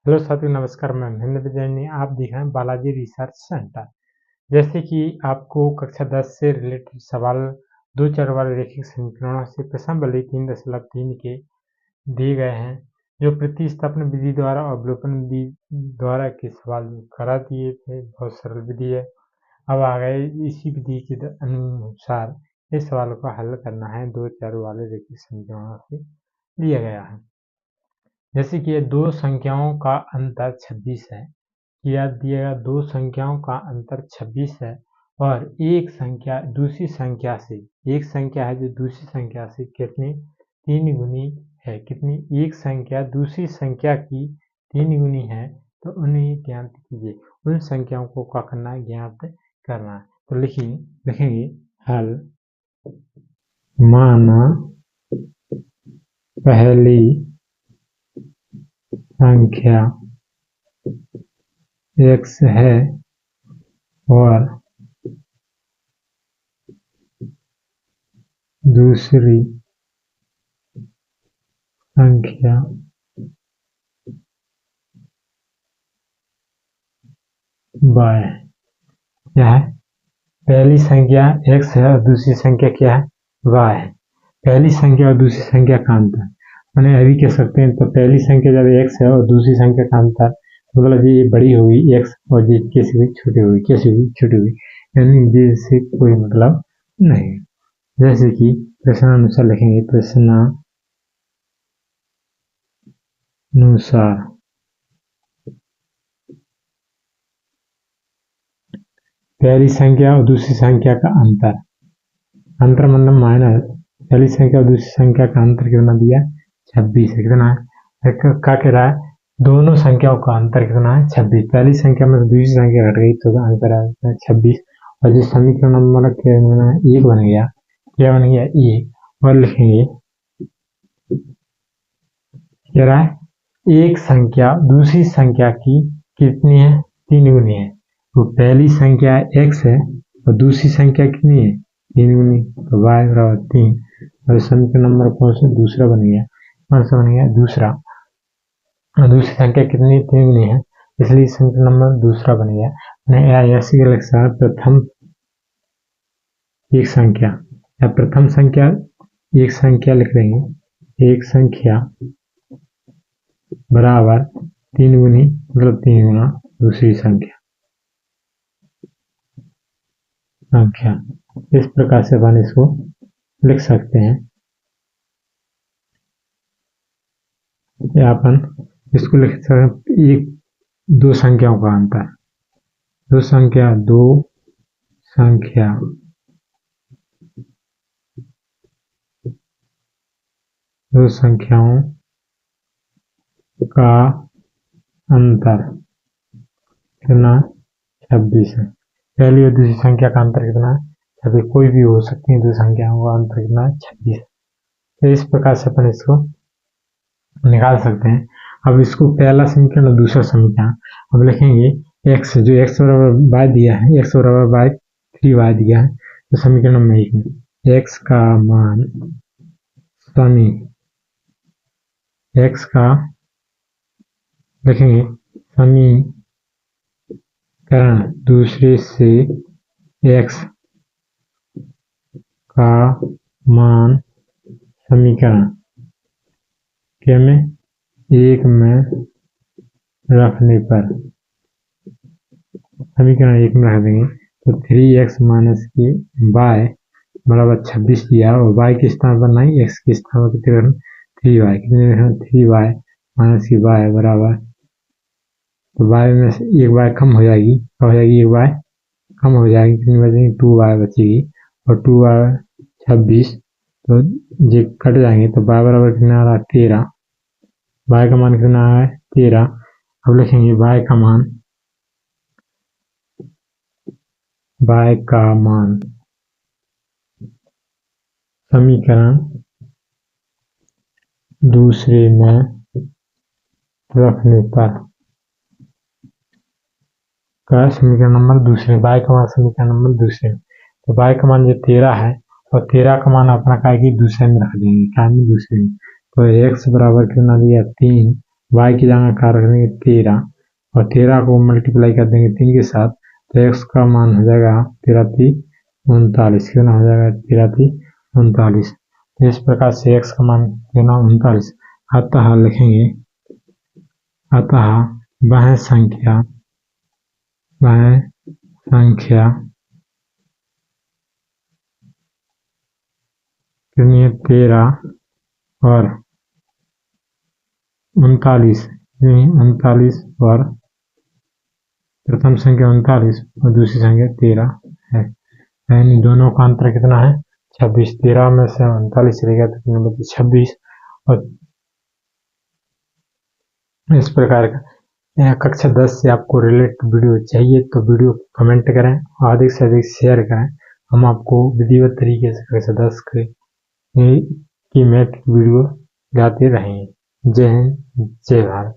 Hello साथियों, नमस्कार। मैं महेंद्र विजयनी। आप देख रहे हैं बालाजी रिसर्च सेंटर। जैसे कि आपको कक्षा 10 से रिलेटेड सवाल दो चर वाले रैखिक समीकरणों से प्रश्नावली 3.3 के दिए गए हैं, जो प्रतिस्थापन विधि द्वारा और अवलोकन विधि द्वारा के सवाल करा दिए थे। बहुत सरल विधि है। अब आ गए इसी विधि के अनुसार इस सवाल को हल करना है। दो चर वाले रैखिक समीकरणों से दिया गया है। जैसे कि ये दो संख्याओं का अंतर 26 है, याद दिएगा। दो संख्याओं का अंतर 26 है और एक संख्या दूसरी संख्या से, एक संख्या है जो दूसरी संख्या से कितनी 3 गुनी है। कितनी? एक संख्या दूसरी संख्या की 3 गुनी है। तो उन्हें ज्ञात कीजिए। उन संख्याओं को क्या करना है? ज्ञात करना है। तो लिखेंगे हल। माना पहली संख्या x है और दूसरी संख्या y क्या है? पहली संख्या x है और दूसरी संख्या क्या है? y है। पहली संख्या और दूसरी संख्या का अंतर मैंने अभी कह सकते हैं। तो पहली संख्या जब x है और दूसरी संख्या का अंतर, मतलब ये बड़ी होगी x और ये कैसी हुई? छोटी होगी। कैसी हुई? छोटी हुई। यानी जिससे कोई मतलब नहीं। जैसे कि प्रश्नानुसार लिखेंगे। प्रश्नानुसार पहली संख्या और दूसरी संख्या का अंतर मतलब माइनस। पहली संख्या और दूसरी संख्या का अंतर कितना दिया? 26 है। कितना है? क्या कह रहा है? दोनों संख्याओं का अंतर कितना है? 26। पहली संख्या में दूसरी संख्या घट गई तो अंतर है 26। और जिस समीकरण नंबर एक बन गया, क्या बन गया? एक। और लिखेंगे कह रहा है एक संख्या दूसरी संख्या की कितनी है? 3 गुनी है। तो पहली संख्या x है और दूसरी संख्या कितनी है? 3 गुनी। तो y बराबर 3। और समीकरण नंबर कौन सा? दूसरा बन गया। कौन सा बन गया? दूसरा। और दूसरी संख्या कितनी? 3 गुनी है, इसलिए समीकरण नंबर दूसरा बन गया। ऐसी लक्षण प्रथम एक संख्या या प्रथम संख्या एक संख्या लिख देंगे। एक संख्या बराबर 3 गुनी, मतलब 3 गुना दूसरी संख्या। इस प्रकार से अपन इसको लिख सकते हैं। या अपन इसको लिख सकते हैं एक दो संख्याओं का अंतर। दो संख्याओं का अंतर कितना? 26 है। पहली और दूसरी संख्या का अंतर कितना है? 26। कोई भी हो सकती है दो संख्याओं का अंतर कितना है? 26। तो इस प्रकार से अपन इसको निकाल सकते हैं। अब इसको पहला समीकरण और दूसरा समीकरण अब लिखेंगे। x जो x बराबर y दिया है, x बराबर y 3y दिया है। तो समीकरण नंबर 1 में x का मान x का लिखेंगे समीकरण दूसरे से x का मान समीकरण के में एक में रखने पर, समीकरण एक में रख देंगे। तो 3x माइनस के y बराबर 26 दिया और y के स्थान पर नहीं, x के स्थान पर कितने रखना? 3y। कितने रखना? 3y माइनस की y बराबर, तो y में से एक y कम हो जाएगी। क्या हो जाएगी? एक y कम हो जाएगी। कितनी बचेगी? 2y बचेगी। और 2y 26, तो ये कट जाएंगे। तो y बराबर कितना आ रहा? 13। y का मान कितना है? 13। अब लिखेंगे y का मान समीकरण दूसरे में रखने पर का समीकरण नंबर दूसरे, y का मान समीकरण नंबर दूसरे में। तो y का मान जो 13 है और 13 का मान अपना क्या है कि दूसरे में रख देंगे। क्या में? दूसरे में। तो x बराबर कितना दिया? 3 y की जगह का रख देंगे 13 और 13 को मल्टीप्लाई कर देंगे 3 के साथ, तो x का मान हो जाएगा 13×3 = 39। कितना हो जाएगा 13×3 = 39। इस प्रकार से x का मान कितना 39। अतः लिखेंगे, अतः वह संख्या कितनी है 13 और 39, 39 और प्रथम संख्या 39 और दूसरी संख्या 13 है, यानी दोनों का अंतर कितना है 26। 13 में से 39 चले गया तो कितना बचे 26। और इस प्रकार का कक्षा 10 से आपको रिलेटेड वीडियो चाहिए तो वीडियो कमेंट करें और अधिक से अधिक शेयर करें। हम आपको विधिवत तरीके से कक्षा 10 की मैथ वीडियो लाते रहेंगे। जय हिंद, जय भारत।